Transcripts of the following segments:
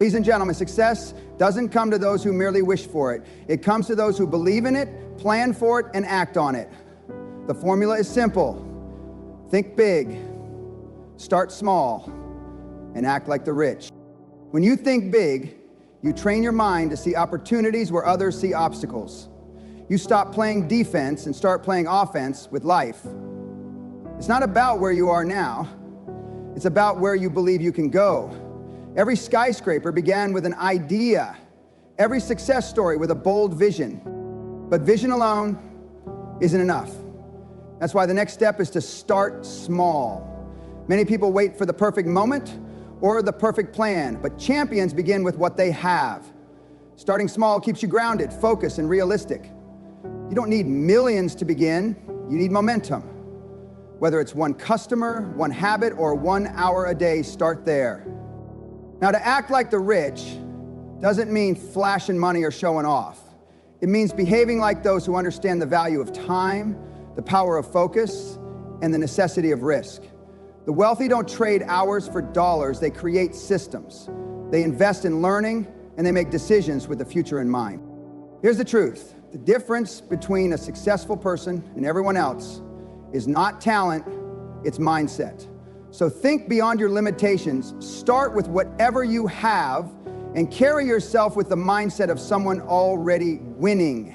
Ladies and gentlemen, success doesn't come to those who merely wish for it. It comes to those who believe in it, plan for it, and act on it. The formula is simple. Think big, start small, and act like the rich. When you think big, you train your mind to see opportunities where others see obstacles. You stop playing defense and start playing offense with life. It's not about where you are now. It's about where you believe you can go. Every skyscraper began with an idea. Every success story with a bold vision. But vision alone isn't enough. That's why the next step is to start small. Many people wait for the perfect moment or the perfect plan, but champions begin with what they have. Starting small keeps you grounded, focused, and realistic. You don't need millions to begin, you need momentum. Whether it's one customer, one habit, or 1 hour a day, start there. Now, to act like the rich doesn't mean flashing money or showing off. It means behaving like those who understand the value of time, the power of focus, and the necessity of risk. The wealthy don't trade hours for dollars, they create systems. They invest in learning, and they make decisions with the future in mind. Here's the truth. The difference between a successful person and everyone else is not talent, it's mindset. So think beyond your limitations, start with whatever you have, and carry yourself with the mindset of someone already winning.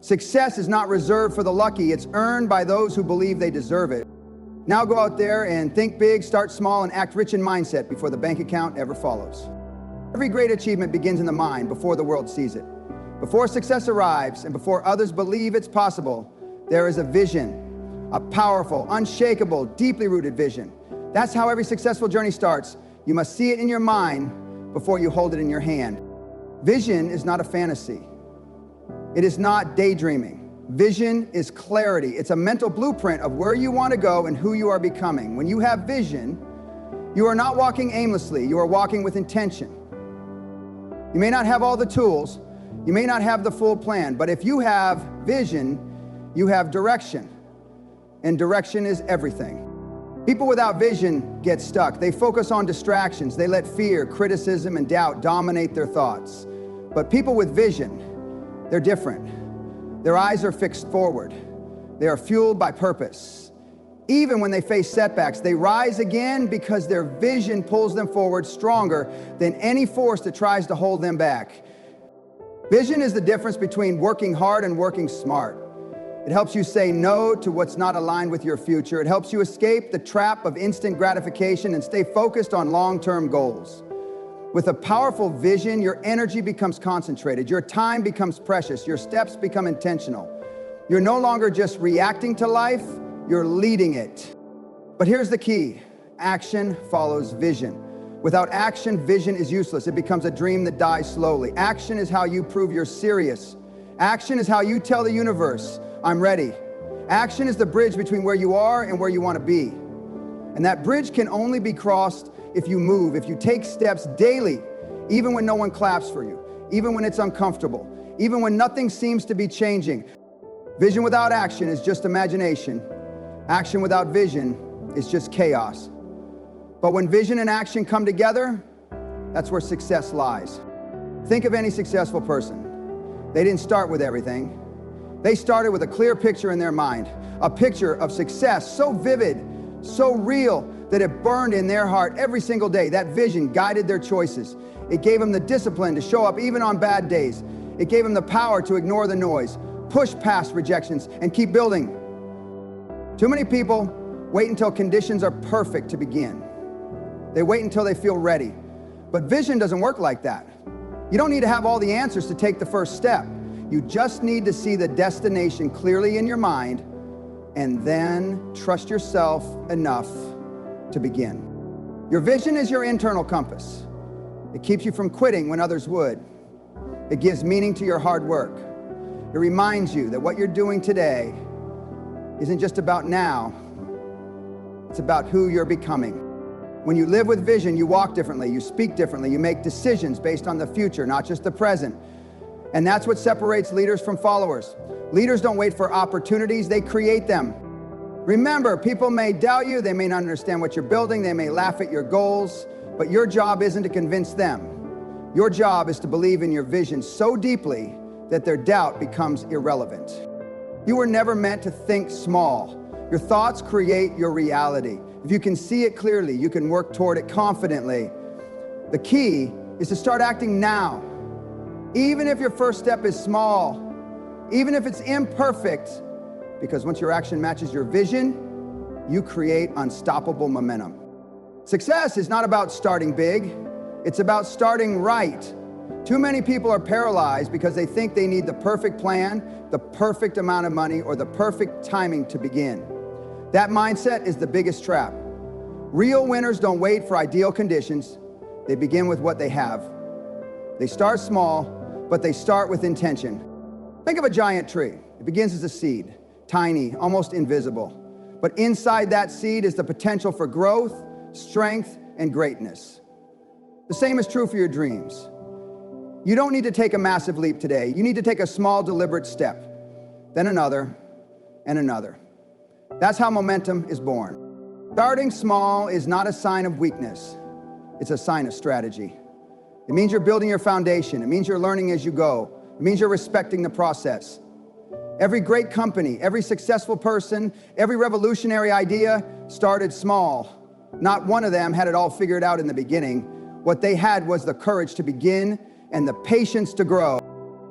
Success is not reserved for the lucky, it's earned by those who believe they deserve it. Now go out there and think big, start small, and act rich in mindset before the bank account ever follows. Every great achievement begins in the mind before the world sees it. Before success arrives and before others believe it's possible, there is a vision. A powerful, unshakable, deeply rooted vision. That's how every successful journey starts. You must see it in your mind before you hold it in your hand. Vision is not a fantasy. It is not daydreaming. Vision is clarity. It's a mental blueprint of where you want to go and who you are becoming. When you have vision, you are not walking aimlessly. You are walking with intention. You may not have all the tools. You may not have the full plan. But if you have vision, you have direction. And direction is everything. People without vision get stuck. They focus on distractions. They let fear, criticism, and doubt dominate their thoughts. But people with vision, they're different. Their eyes are fixed forward. They are fueled by purpose. Even when they face setbacks, they rise again because their vision pulls them forward stronger than any force that tries to hold them back. Vision is the difference between working hard and working smart. It helps you say no to what's not aligned with your future. It helps you escape the trap of instant gratification and stay focused on long-term goals. With a powerful vision, your energy becomes concentrated, your time becomes precious, your steps become intentional. You're no longer just reacting to life, you're leading it. But here's the key. Action follows vision. Without action, vision is useless. It becomes a dream that dies slowly. Action is how you prove you're serious. Action is how you tell the universe, I'm ready. Action is the bridge between where you are and where you want to be. And that bridge can only be crossed if you move, if you take steps daily, even when no one claps for you, even when it's uncomfortable, even when nothing seems to be changing. Vision without action is just imagination. Action without vision is just chaos. But when vision and action come together, that's where success lies. Think of any successful person. They didn't start with everything. They started with a clear picture in their mind, a picture of success so vivid, so real, that it burned in their heart every single day. That vision guided their choices. It gave them the discipline to show up even on bad days. It gave them the power to ignore the noise, push past rejections, and keep building. Too many people wait until conditions are perfect to begin. They wait until they feel ready. But vision doesn't work like that. You don't need to have all the answers to take the first step. You just need to see the destination clearly in your mind and then trust yourself enough to begin. Your vision is your internal compass. It keeps you from quitting when others would. It gives meaning to your hard work. It reminds you that what you're doing today isn't just about now, it's about who you're becoming. When you live with vision, you walk differently, you speak differently, you make decisions based on the future, not just the present. And that's what separates leaders from followers. Leaders don't wait for opportunities, they create them. Remember, people may doubt you, they may not understand what you're building, they may laugh at your goals, but your job isn't to convince them. Your job is to believe in your vision so deeply that their doubt becomes irrelevant. You were never meant to think small. Your thoughts create your reality. If you can see it clearly, you can work toward it confidently. The key is to start acting now. Even if your first step is small, even if it's imperfect, because once your action matches your vision, you create unstoppable momentum. Success is not about starting big, it's about starting right. Too many people are paralyzed because they think they need the perfect plan, the perfect amount of money, or the perfect timing to begin. That mindset is the biggest trap. Real winners don't wait for ideal conditions. They begin with what they have. They start small, but they start with intention. Think of a giant tree. It begins as a seed, tiny, almost invisible. But inside that seed is the potential for growth, strength, and greatness. The same is true for your dreams. You don't need to take a massive leap today. You need to take a small, deliberate step, then another, and another. That's how momentum is born. Starting small is not a sign of weakness. It's a sign of strategy. It means you're building your foundation. It means you're learning as you go. It means you're respecting the process. Every great company, every successful person, every revolutionary idea started small. Not one of them had it all figured out in the beginning. What they had was the courage to begin and the patience to grow.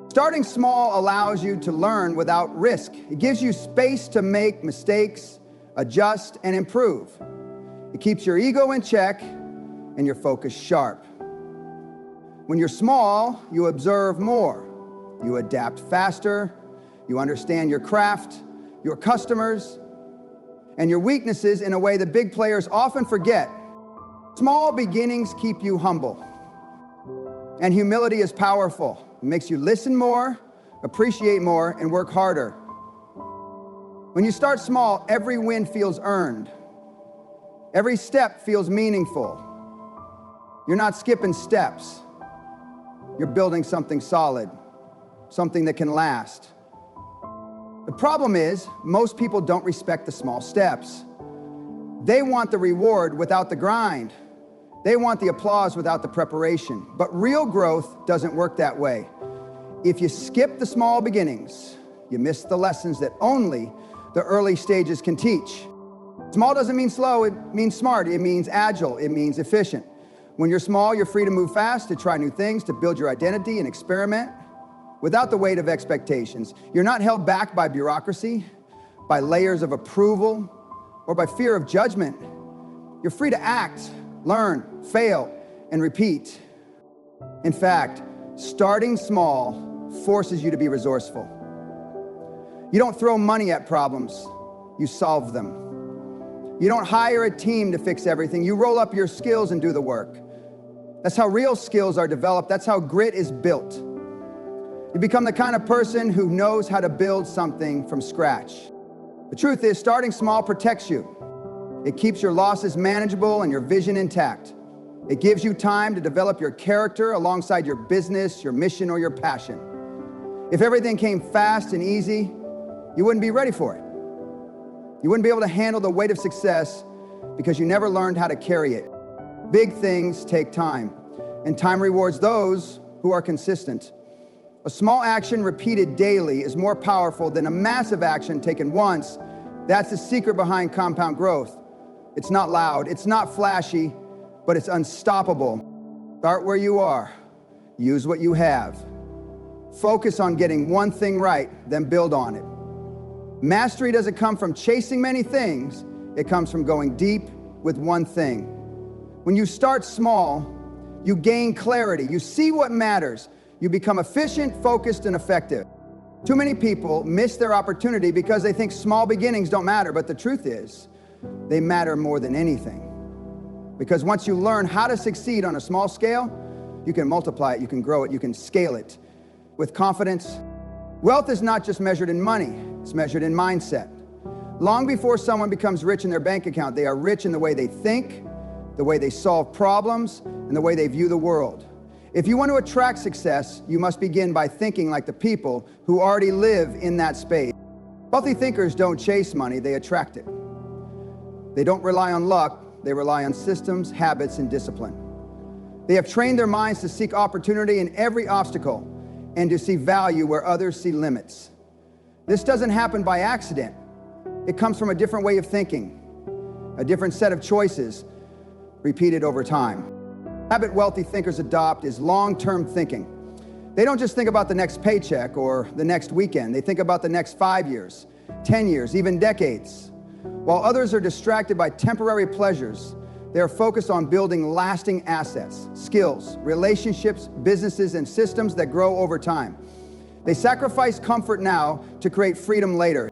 Starting small allows you to learn without risk. It gives you space to make mistakes, adjust, and improve. It keeps your ego in check and your focus sharp. When you're small, you observe more. You adapt faster. You understand your craft, your customers, and your weaknesses in a way that big players often forget. Small beginnings keep you humble. And humility is powerful. It makes you listen more, appreciate more, and work harder. When you start small, every win feels earned. Every step feels meaningful. You're not skipping steps. You're building something solid, something that can last. The problem is, most people don't respect the small steps. They want the reward without the grind. They want the applause without the preparation. But real growth doesn't work that way. If you skip the small beginnings, you miss the lessons that only the early stages can teach. Small doesn't mean slow, it means smart, it means agile, it means efficient. When you're small, you're free to move fast, to try new things, to build your identity and experiment without the weight of expectations. You're not held back by bureaucracy, by layers of approval, or by fear of judgment. You're free to act, learn, fail, and repeat. In fact, starting small forces you to be resourceful. You don't throw money at problems, you solve them. You don't hire a team to fix everything, you roll up your skills and do the work. That's how real skills are developed, that's how grit is built. You become the kind of person who knows how to build something from scratch. The truth is, starting small protects you. It keeps your losses manageable and your vision intact. It gives you time to develop your character alongside your business, your mission, or your passion. If everything came fast and easy, you wouldn't be ready for it. You wouldn't be able to handle the weight of success because you never learned how to carry it. Big things take time, and time rewards those who are consistent. A small action repeated daily is more powerful than a massive action taken once. That's the secret behind compound growth. It's not loud, it's not flashy, but it's unstoppable. Start where you are. Use what you have. Focus on getting one thing right, then build on it. Mastery doesn't come from chasing many things, it comes from going deep with one thing. When you start small, you gain clarity, you see what matters, you become efficient, focused, and effective. Too many people miss their opportunity because they think small beginnings don't matter, but the truth is, they matter more than anything. Because once you learn how to succeed on a small scale, you can multiply it, you can grow it, you can scale it with confidence. Wealth is not just measured in money, it's measured in mindset. Long before someone becomes rich in their bank account, they are rich in the way they think, the way they solve problems, and the way they view the world. If you want to attract success, you must begin by thinking like the people who already live in that space. Wealthy thinkers don't chase money, they attract it. They don't rely on luck, they rely on systems, habits, and discipline. They have trained their minds to seek opportunity in every obstacle and to see value where others see limits. This doesn't happen by accident. It comes from a different way of thinking, a different set of choices repeated over time. Habit wealthy thinkers adopt is long-term thinking. They don't just think about the next paycheck or the next weekend. They think about the next 5 years, 10 years, even decades. While others are distracted by temporary pleasures, they are focused on building lasting assets, skills, relationships, businesses, and systems that grow over time. They sacrifice comfort now to create freedom later.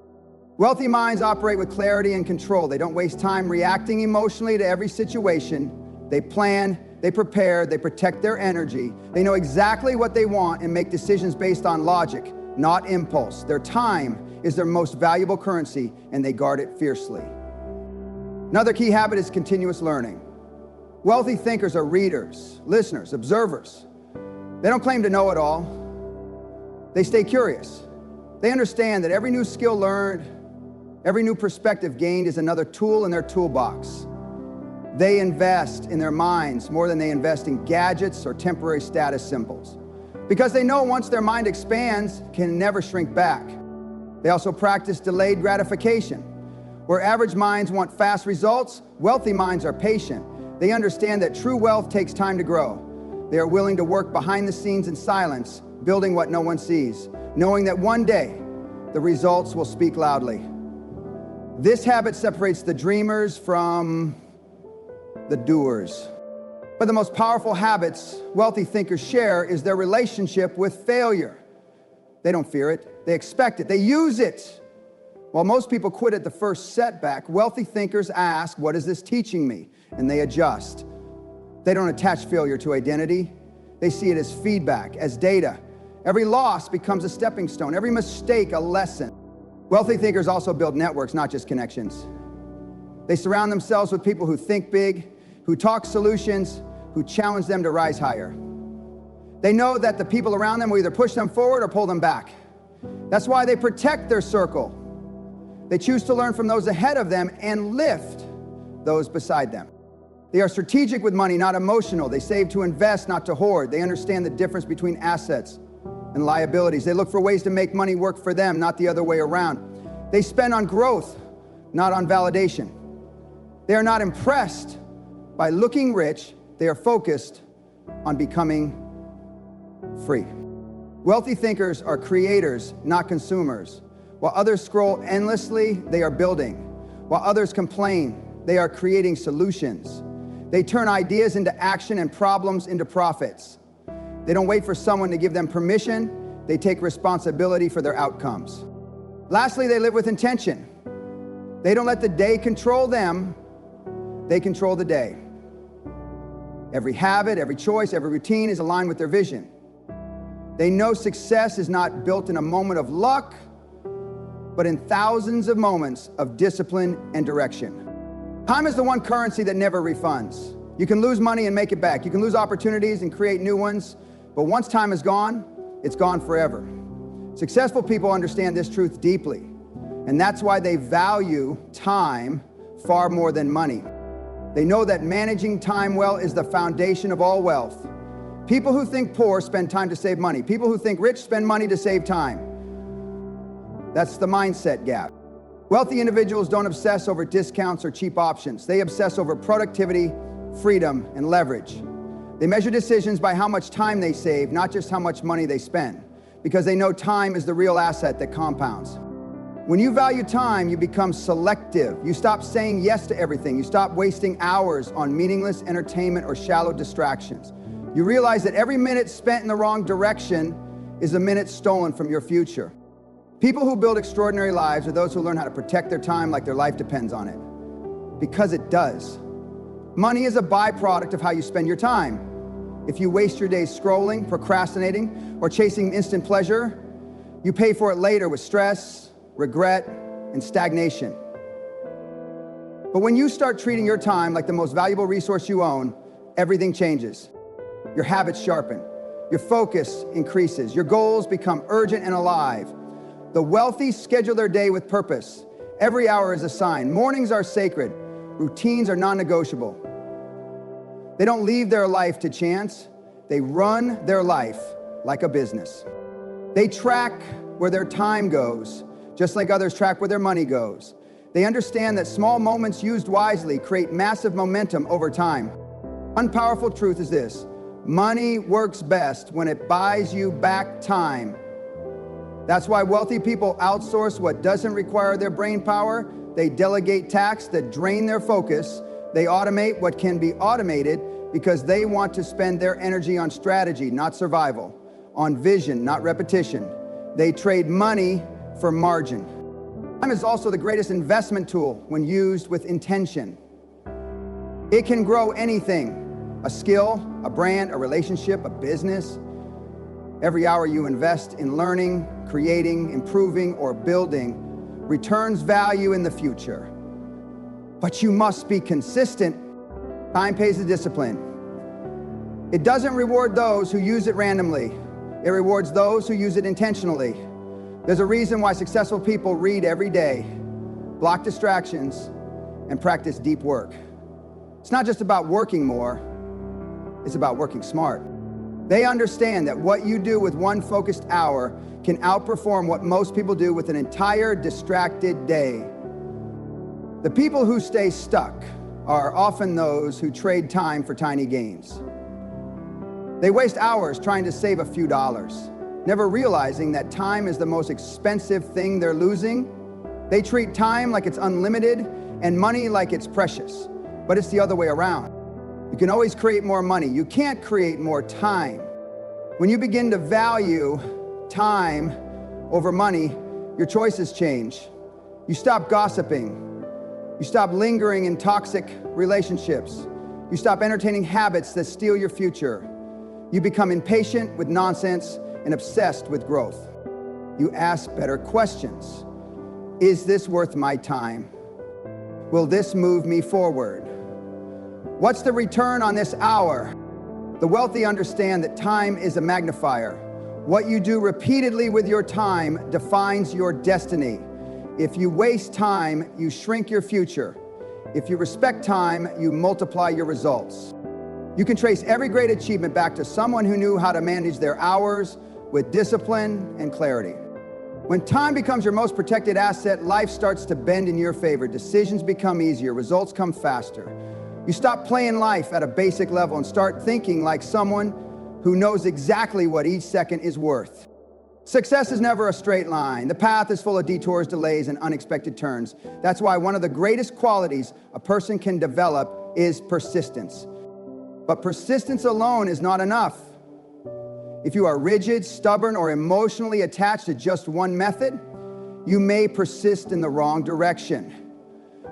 Wealthy minds operate with clarity and control. They don't waste time reacting emotionally to every situation. They plan, they prepare, they protect their energy. They know exactly what they want and make decisions based on logic, not impulse. Their time is their most valuable currency, and they guard it fiercely. Another key habit is continuous learning. Wealthy thinkers are readers, listeners, observers. They don't claim to know it all. They stay curious. They understand that every new skill learned, every new perspective gained is another tool in their toolbox. They invest in their minds more than they invest in gadgets or temporary status symbols, because they know once their mind expands, it can never shrink back. They also practice delayed gratification. Where average minds want fast results, wealthy minds are patient. They understand that true wealth takes time to grow. They are willing to work behind the scenes in silence, building what no one sees, knowing that one day the results will speak loudly. This habit separates the dreamers from the doers. But the most powerful habits wealthy thinkers share is their relationship with failure. They don't fear it, they expect it, they use it. While most people quit at the first setback, wealthy thinkers ask, what is this teaching me? And they adjust. They don't attach failure to identity. They see it as feedback, as data. Every loss becomes a stepping stone, every mistake a lesson. Wealthy thinkers also build networks, not just connections. They surround themselves with people who think big, who talk solutions, who challenge them to rise higher. They know that the people around them will either push them forward or pull them back. That's why they protect their circle. They choose to learn from those ahead of them and lift those beside them. They are strategic with money, not emotional. They save to invest, not to hoard. They understand the difference between assets and liabilities. They look for ways to make money work for them, not the other way around. They spend on growth, not on validation. They are not impressed by looking rich. They are focused on becoming free. Wealthy thinkers are creators, not consumers. While others scroll endlessly, they are building. While others complain, they are creating solutions. They turn ideas into action and problems into profits. They don't wait for someone to give them permission. They take responsibility for their outcomes. Lastly, they live with intention. They don't let the day control them. They control the day. Every habit, every choice, every routine is aligned with their vision. They know success is not built in a moment of luck, but in thousands of moments of discipline and direction. Time is the one currency that never refunds. You can lose money and make it back. You can lose opportunities and create new ones, but once time is gone, it's gone forever. Successful people understand this truth deeply, and that's why they value time far more than money. They know that managing time well is the foundation of all wealth. People who think poor spend time to save money. People who think rich spend money to save time. That's the mindset gap. Wealthy individuals don't obsess over discounts or cheap options. They obsess over productivity, freedom, and leverage. They measure decisions by how much time they save, not just how much money they spend, because they know time is the real asset that compounds. When you value time, you become selective. You stop saying yes to everything. You stop wasting hours on meaningless entertainment or shallow distractions. You realize that every minute spent in the wrong direction is a minute stolen from your future. People who build extraordinary lives are those who learn how to protect their time like their life depends on it. Because it does. Money is a byproduct of how you spend your time. If you waste your days scrolling, procrastinating, or chasing instant pleasure, you pay for it later with stress, regret, and stagnation. But when you start treating your time like the most valuable resource you own, everything changes. Your habits sharpen, your focus increases, your goals become urgent and alive. The wealthy schedule their day with purpose. Every hour is a sign. Mornings are sacred. Routines are non-negotiable. They don't leave their life to chance. They run their life like a business. They track where their time goes, just like others track where their money goes. They understand that small moments used wisely create massive momentum over time. One powerful truth is this: money works best when it buys you back time. That's why wealthy people outsource what doesn't require their brain power. They delegate tasks that drain their focus. They automate what can be automated because they want to spend their energy on strategy, not survival, on vision, not repetition. They trade money for margin. Time is also the greatest investment tool when used with intention. It can grow anything: a skill, a brand, a relationship, a business. Every hour you invest in learning, creating, improving, or building returns value in the future. But you must be consistent. Time pays the discipline. It doesn't reward those who use it randomly. It rewards those who use it intentionally. There's a reason why successful people read every day, block distractions, and practice deep work. It's not just about working more, it's about working smart. They understand that what you do with one focused hour can outperform what most people do with an entire distracted day. The people who stay stuck are often those who trade time for tiny gains. They waste hours trying to save a few dollars, never realizing that time is the most expensive thing they're losing. They treat time like it's unlimited and money like it's precious, but it's the other way around. You can always create more money. You can't create more time. When you begin to value time over money, your choices change. You stop gossiping. You stop lingering in toxic relationships. You stop entertaining habits that steal your future. You become impatient with nonsense and obsessed with growth. You ask better questions. Is this worth my time? Will this move me forward? What's the return on this hour? The wealthy understand that time is a magnifier. What you do repeatedly with your time defines your destiny. If you waste time, you shrink your future. If you respect time, you multiply your results. You can trace every great achievement back to someone who knew how to manage their hours with discipline and clarity. When time becomes your most protected asset, life starts to bend in your favor. Decisions become easier, results come faster. You stop playing life at a basic level and start thinking like someone who knows exactly what each second is worth. Success is never a straight line. The path is full of detours, delays, and unexpected turns. That's why one of the greatest qualities a person can develop is persistence. But persistence alone is not enough. If you are rigid, stubborn, or emotionally attached to just one method, you may persist in the wrong direction.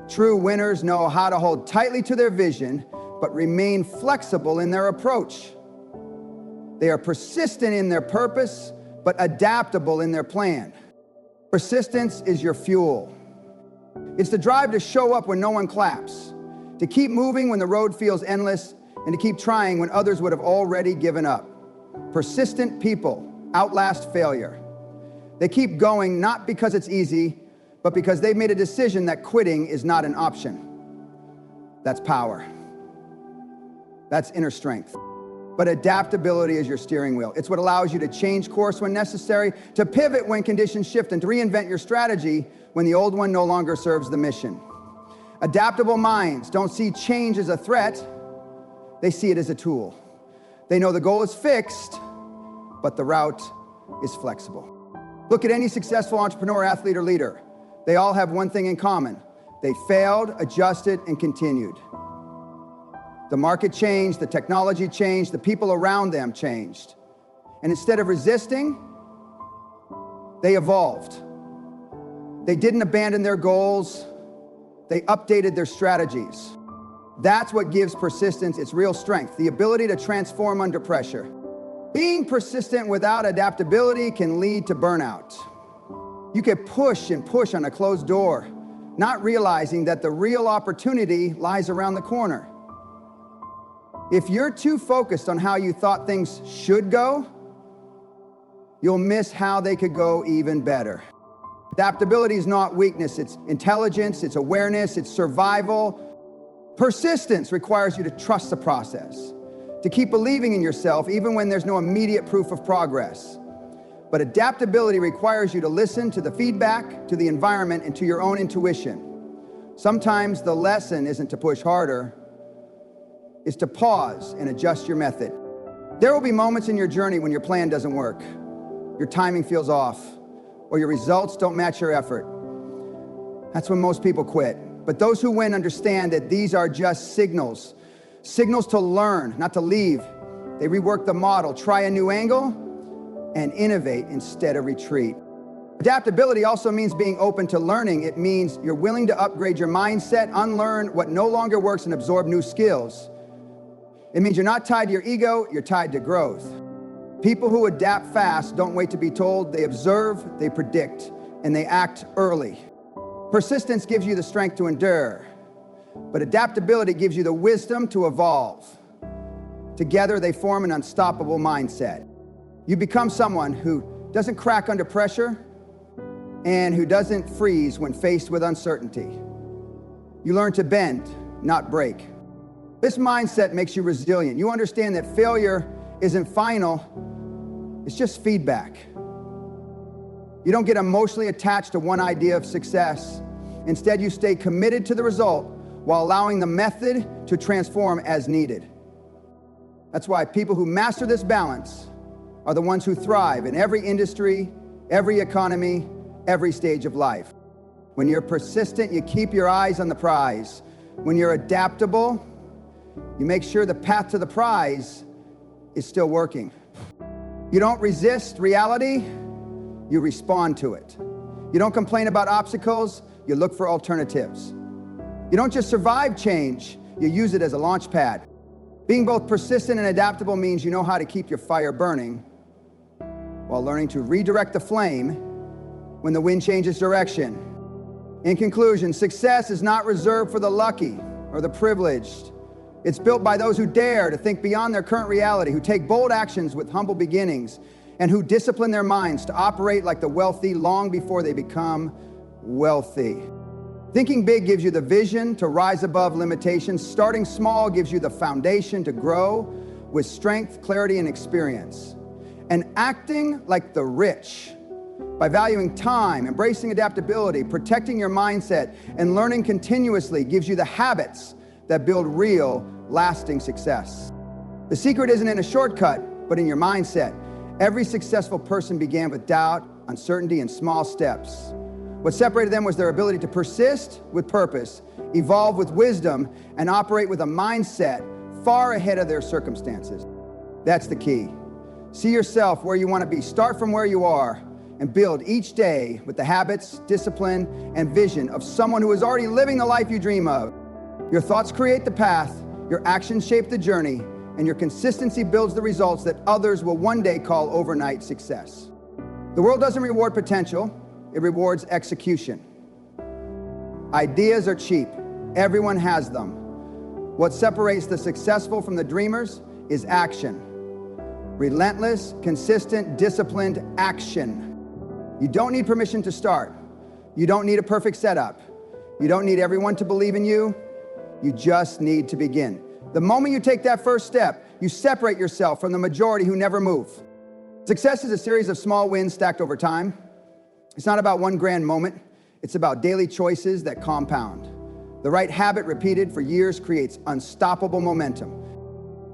True winners know how to hold tightly to their vision, but remain flexible in their approach. They are persistent in their purpose, but adaptable in their plan. Persistence is your fuel. It's the drive to show up when no one claps, to keep moving when the road feels endless, and to keep trying when others would have already given up. Persistent people outlast failure. They keep going not because it's easy, but because they've made a decision that quitting is not an option. That's power. That's inner strength. But adaptability is your steering wheel. It's what allows you to change course when necessary, to pivot when conditions shift, and to reinvent your strategy when the old one no longer serves the mission. Adaptable minds don't see change as a threat. They see it as a tool. They know the goal is fixed, but the route is flexible. Look at any successful entrepreneur, athlete, or leader. They all have one thing in common. They failed, adjusted, and continued. The market changed, the technology changed, the people around them changed. And instead of resisting, they evolved. They didn't abandon their goals. They updated their strategies. That's what gives persistence its real strength, the ability to transform under pressure. Being persistent without adaptability can lead to burnout. You can push and push on a closed door, not realizing that the real opportunity lies around the corner. If you're too focused on how you thought things should go, you'll miss how they could go even better. Adaptability is not weakness, it's intelligence, it's awareness, it's survival. Persistence requires you to trust the process, to keep believing in yourself even when there's no immediate proof of progress. But adaptability requires you to listen to the feedback, to the environment, and to your own intuition. Sometimes the lesson isn't to push harder, it's to pause and adjust your method. There will be moments in your journey when your plan doesn't work, your timing feels off, or your results don't match your effort. That's when most people quit. But those who win understand that these are just signals to learn, not to leave. They rework the model, try a new angle, and innovate instead of retreat. Adaptability also means being open to learning. It means you're willing to upgrade your mindset, unlearn what no longer works, and absorb new skills. It means you're not tied to your ego, you're tied to growth. People who adapt fast don't wait to be told. They observe, they predict, and they act early. Persistence gives you the strength to endure, but adaptability gives you the wisdom to evolve. Together, they form an unstoppable mindset. You become someone who doesn't crack under pressure and who doesn't freeze when faced with uncertainty. You learn to bend, not break. This mindset makes you resilient. You understand that failure isn't final, it's just feedback. You don't get emotionally attached to one idea of success. Instead, you stay committed to the result while allowing the method to transform as needed. That's why people who master this balance are the ones who thrive in every industry, every economy, every stage of life. When you're persistent, you keep your eyes on the prize. When you're adaptable, you make sure the path to the prize is still working. You don't resist reality, you respond to it. You don't complain about obstacles, you look for alternatives. You don't just survive change, you use it as a launch pad. Being both persistent and adaptable means you know how to keep your fire burning while learning to redirect the flame when the wind changes direction. In conclusion, success is not reserved for the lucky or the privileged. It's built by those who dare to think beyond their current reality, who take bold actions with humble beginnings, and who discipline their minds to operate like the wealthy long before they become wealthy. Thinking big gives you the vision to rise above limitations. Starting small gives you the foundation to grow with strength, clarity, and experience. And acting like the rich by valuing time, embracing adaptability, protecting your mindset, and learning continuously gives you the habits that build real, lasting success. The secret isn't in a shortcut, but in your mindset. Every successful person began with doubt, uncertainty, and small steps. What separated them was their ability to persist with purpose, evolve with wisdom, and operate with a mindset far ahead of their circumstances. That's the key. See yourself where you want to be. Start from where you are and build each day with the habits, discipline, and vision of someone who is already living the life you dream of. Your thoughts create the path, your actions shape the journey, and your consistency builds the results that others will one day call overnight success. The world doesn't reward potential, it rewards execution. Ideas are cheap, everyone has them. What separates the successful from the dreamers is action. Relentless, consistent, disciplined action. You don't need permission to start. You don't need a perfect setup. You don't need everyone to believe in you. You just need to begin. The moment you take that first step, you separate yourself from the majority who never move. Success is a series of small wins stacked over time. It's not about one grand moment. It's about daily choices that compound. The right habit repeated for years creates unstoppable momentum.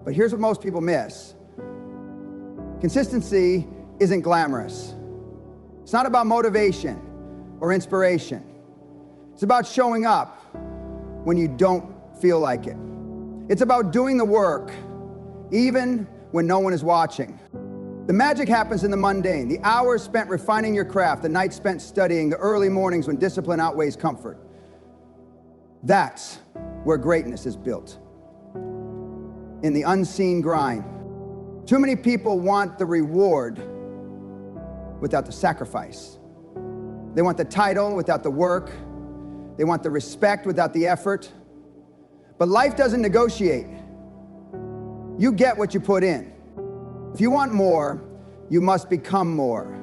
But here's what most people miss. Consistency isn't glamorous. It's not about motivation or inspiration. It's about showing up when you don't feel like it. It's about doing the work, even when no one is watching. The magic happens in the mundane, the hours spent refining your craft, the nights spent studying, the early mornings when discipline outweighs comfort. That's where greatness is built, in the unseen grind. Too many people want the reward without the sacrifice. They want the title without the work. They want the respect without the effort. But life doesn't negotiate. You get what you put in. If you want more, you must become more.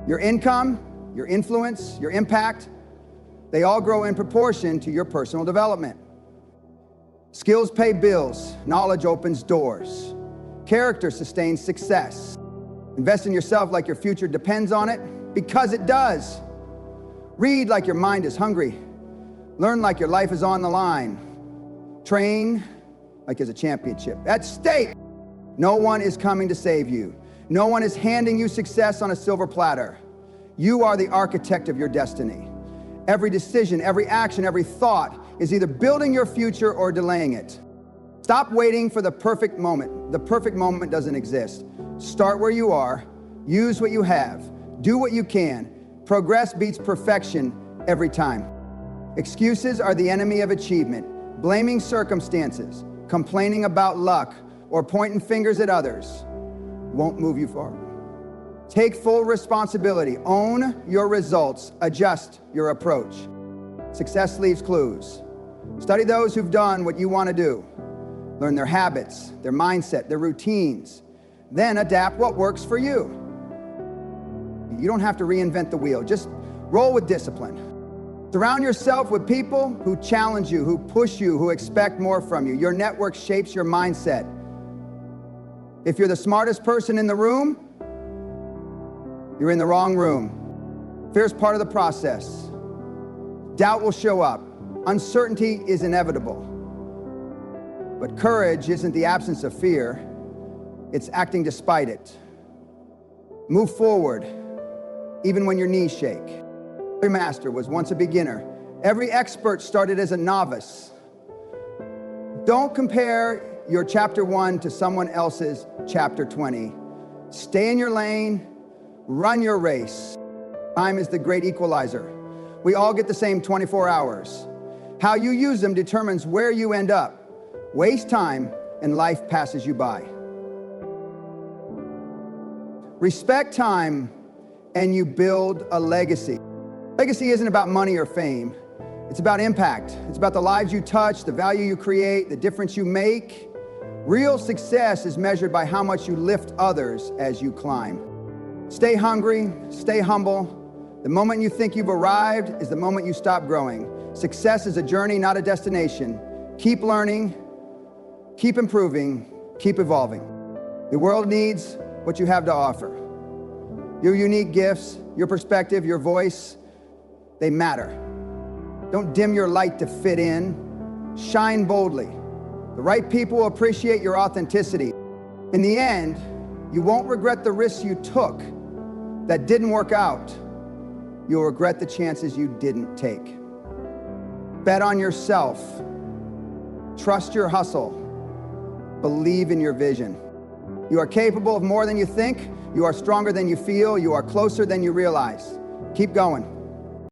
Your income, your influence, your impact, they all grow in proportion to your personal development. Skills pay bills. Knowledge opens doors. Character sustains success. Invest in yourself like your future depends on it, because it does. Read like your mind is hungry. Learn like your life is on the line. Train like there's a championship at stake. No one is coming to save you. No one is handing you success on a silver platter. You are the architect of your destiny. Every decision, every action, every thought is either building your future or delaying it. Stop waiting for the perfect moment. The perfect moment doesn't exist. Start where you are, use what you have, do what you can. Progress beats perfection every time. Excuses are the enemy of achievement. Blaming circumstances, complaining about luck, or pointing fingers at others won't move you forward. Take full responsibility. Own your results. Adjust your approach. Success leaves clues. Study those who've done what you want to do. Learn their habits, their mindset, their routines. Then adapt what works for you. You don't have to reinvent the wheel. Just roll with discipline. Surround yourself with people who challenge you, who push you, who expect more from you. Your network shapes your mindset. If you're the smartest person in the room, you're in the wrong room. Fear is part of the process. Doubt will show up. Uncertainty is inevitable. But courage isn't the absence of fear. It's acting despite it. Move forward, even when your knees shake. Every master was once a beginner. Every expert started as a novice. Don't compare your chapter 1 to someone else's chapter 20. Stay in your lane, run your race. Time is the great equalizer. We all get the same 24 hours. How you use them determines where you end up. Waste time and life passes you by. Respect time and you build a legacy. Legacy isn't about money or fame. It's about impact. It's about the lives you touch, the value you create, the difference you make. Real success is measured by how much you lift others as you climb. Stay hungry, stay humble. The moment you think you've arrived is the moment you stop growing. Success is a journey, not a destination. Keep learning, keep improving, keep evolving. The world needs what you have to offer. Your unique gifts, your perspective, your voice, they matter. Don't dim your light to fit in. Shine boldly. The right people will appreciate your authenticity. In the end, you won't regret the risks you took that didn't work out. You'll regret the chances you didn't take. Bet on yourself. Trust your hustle. Believe in your vision. You are capable of more than you think. You are stronger than you feel. You are closer than you realize. Keep going.